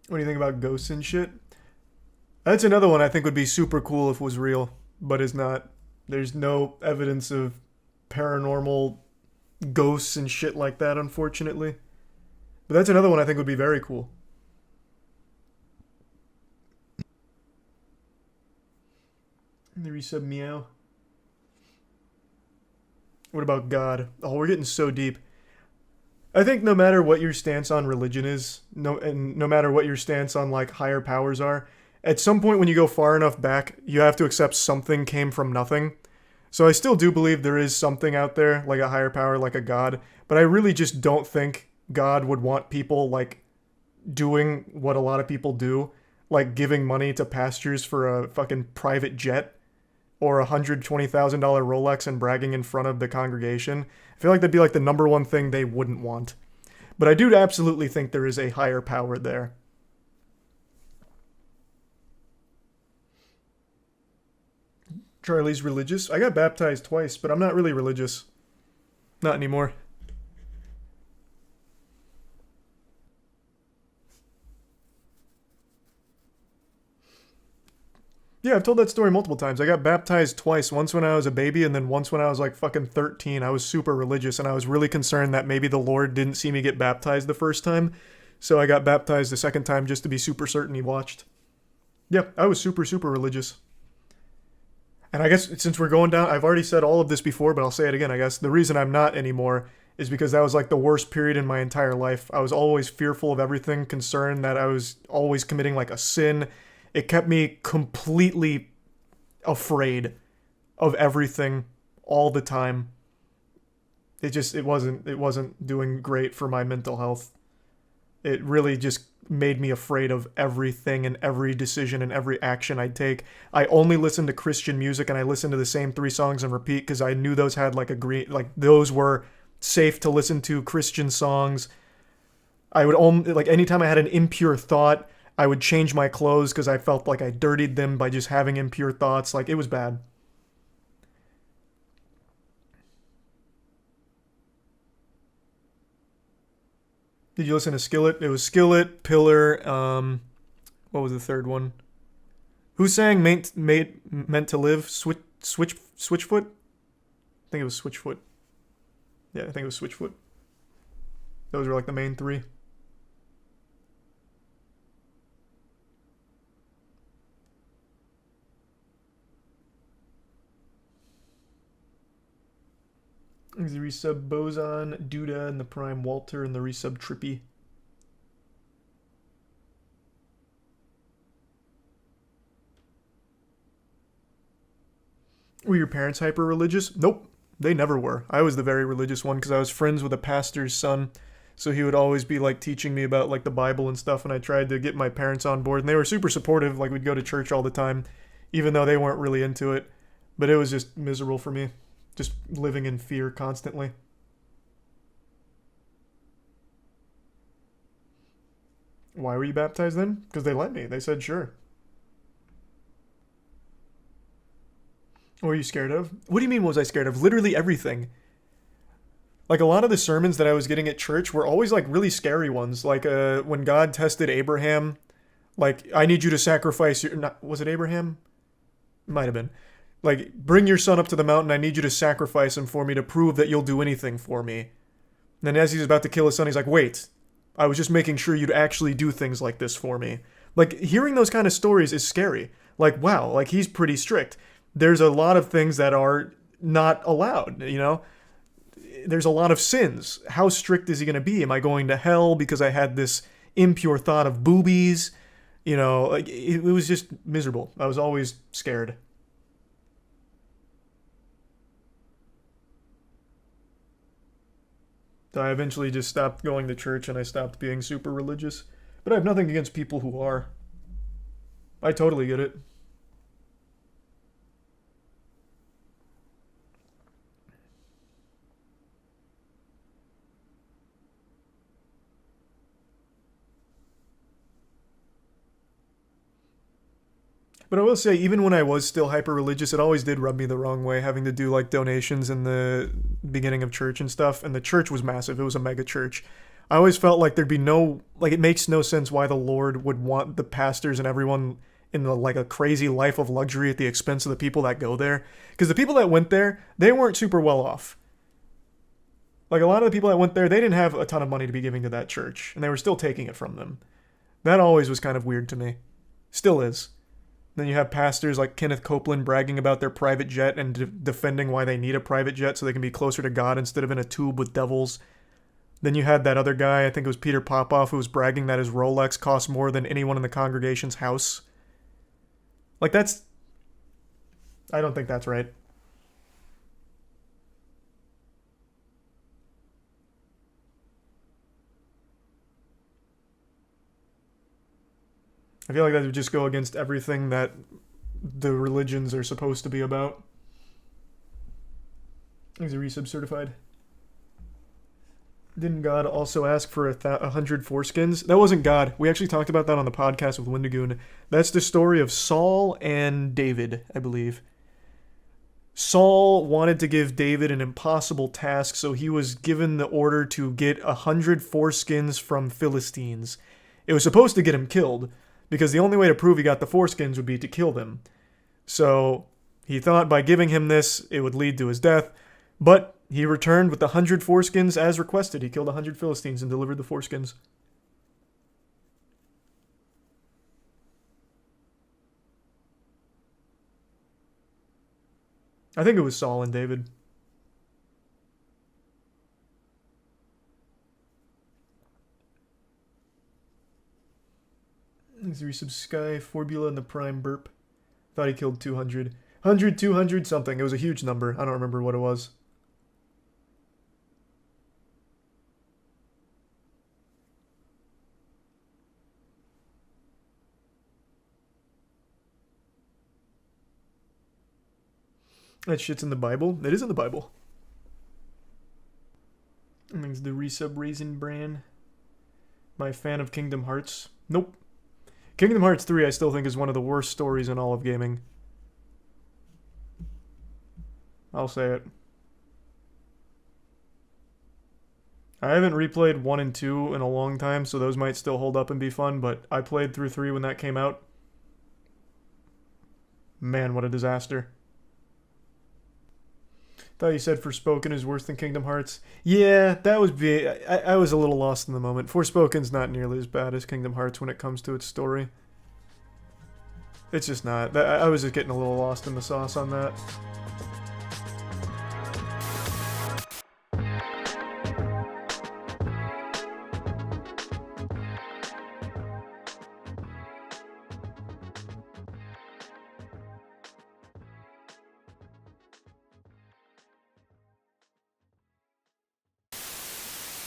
What do you think about ghosts and shit? That's another one I think would be super cool if it was real, but is not. There's no evidence of paranormal ghosts and shit like that, unfortunately. But that's another one I think would be very cool. The resub meow. What about God? Oh, we're getting so deep. I think no matter what your stance on religion is, no matter what your stance on like higher powers are, at some point when you go far enough back, you have to accept something came from nothing. So I still do believe there is something out there, like a higher power, like a God, but I really just don't think God would want people like doing what a lot of people do, like giving money to pastors for a fucking private jet or a $120,000 Rolex and bragging in front of the congregation. I feel like that'd be like the number one thing they wouldn't want. But I do absolutely think there is a higher power there. Charlie's religious. I got baptized twice, but I'm not really religious. Not anymore. Yeah, I've told that story multiple times. I got baptized twice. Once when I was a baby, and then once when I was like fucking 13. I was super religious, and I was really concerned that maybe the Lord didn't see me get baptized the first time. So I got baptized the second time just to be super certain he watched. Yeah, I was super, super religious. And I guess since we're going down, I've already said all of this before, but I'll say it again. I guess the reason I'm not anymore is because that was like the worst period in my entire life. I was always fearful of everything, concerned that I was always committing like a sin. It kept me completely afraid of everything all the time. It wasn't doing great for my mental health. It really just made me afraid of everything and every decision and every action I take. I only listened to Christian music, and I listened to the same three songs on repeat because I knew those had like those were safe to listen to Christian songs. I would only like anytime I had an impure thought, I would change my clothes because I felt like I dirtied them by just having impure thoughts. Like it was bad. Did you listen to Skillet? It was Skillet, Pillar. What was the third one? Who sang Meant to Live? Switchfoot? I think it was Switchfoot. Yeah, I think it was Switchfoot. Those were like the main three. The resub Boson, Duda, and the Prime Walter, and the resub Trippy. Were your parents hyper religious? Nope, they never were. I was the very religious one because I was friends with a pastor's son. So he would always be like teaching me about like the Bible and stuff, and I tried to get my parents on board, and they were super supportive. Like we'd go to church all the time, even though they weren't really into it. But it was just miserable for me, just living in fear constantly. Why were you baptized then? Because they let me. They said sure. What were you scared of? What do you mean, what was I scared of? Literally everything. Like a lot of the sermons that I was getting at church were always like really scary ones. Like when God tested Abraham, like I need you to sacrifice your. Not, was it Abraham? Might have been. Like bring your son up to the mountain. I need you to sacrifice him for me to prove that you'll do anything for me. And then as he's about to kill his son, he's like, wait, I was just making sure you'd actually do things like this for me. Like hearing those kind of stories is scary. Like wow, like he's pretty strict. There's a lot of things that are not allowed, you know? There's a lot of sins. How strict is he going to be? Am I going to hell because I had this impure thought of boobies? You know, like it was just miserable. I was always scared. So I eventually just stopped going to church and I stopped being super religious. But I have nothing against people who are. I totally get it. But I will say, even when I was still hyper religious, it always did rub me the wrong way having to do like donations in the beginning of church and stuff. And the church was massive, it was a mega church. I always felt like there'd be no, like, it makes no sense why the Lord would want the pastors and everyone in the, like, a crazy life of luxury at the expense of the people that go there. Because the people that went there, they weren't super well off. Like, a lot of the people that went there, they didn't have a ton of money to be giving to that church, and they were still taking it from them. That always was kind of weird to me. Still is. Then you have pastors like Kenneth Copeland bragging about their private jet and defending why they need a private jet so they can be closer to God instead of in a tube with devils. Then you had that other guy, I think it was Peter Popoff, who was bragging that his Rolex cost more than anyone in the congregation's house. Like, that's... I don't think that's right. I feel like that would just go against everything that the religions are supposed to be about. He's a resub certified. Didn't God also ask for 100 foreskins? That wasn't God. We actually talked about that on the podcast with Windigoon. That's the story of Saul and David, I believe. Saul wanted to give David an impossible task, so he was given the order to get 100 foreskins from Philistines. It was supposed to get him killed, because the only way to prove he got the foreskins would be to kill them. So he thought by giving him this, it would lead to his death, but he returned with the 100 foreskins as requested. He killed 100 Philistines and delivered the foreskins. I think it was Saul and David. He's resub Sky, Forbula, and the Prime Burp. Thought he killed 200. 100, 200 something. It was a huge number. I don't remember what it was. That shit's in the Bible. It is in the Bible. I think it's the resub Raisin Bran. My fan of Kingdom Hearts. Nope. Kingdom Hearts 3 I still think is one of the worst stories in all of gaming. I'll say it. I haven't replayed 1 and 2 in a long time, so those might still hold up and be fun, but I played through 3 when that came out. Man, what a disaster. Thought you said Forspoken is worse than Kingdom Hearts. Yeah, that was I was a little lost in the moment. Forspoken's not nearly as bad as Kingdom Hearts when it comes to its story. It's just not. I was just getting a little lost in the sauce on that.